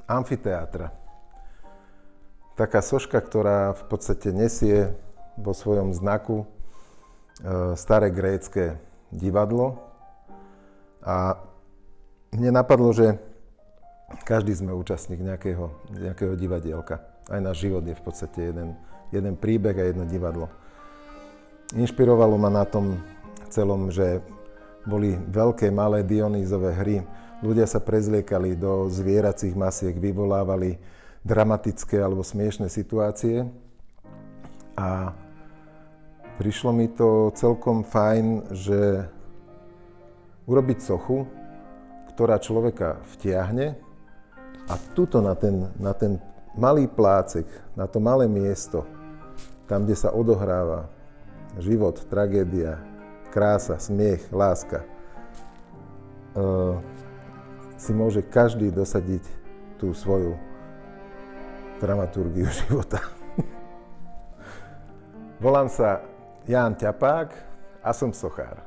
Amfiteátra. Taká soška, ktorá v podstate nesie vo svojom znaku staré grécke divadlo. A mne napadlo, že každý sme účastník nejakého divadielka. Aj náš život je v podstate jeden príbeh a jedno divadlo. Inšpirovalo ma na tom celom, že boli veľké, malé Dionýzové hry. Ľudia sa prezliekali do zvieracích masiek, vyvolávali dramatické alebo smiešné situácie. A prišlo mi to celkom fajn, že urobiť sochu, ktorá človeka vtiahne a tuto na ten malý plácek, na to malé miesto, tam, kde sa odohráva život, tragédia, krása, smiech, láska, si môže každý dosadiť tú svoju dramaturgiu života. Volám sa Ján Ťapák a som sochár.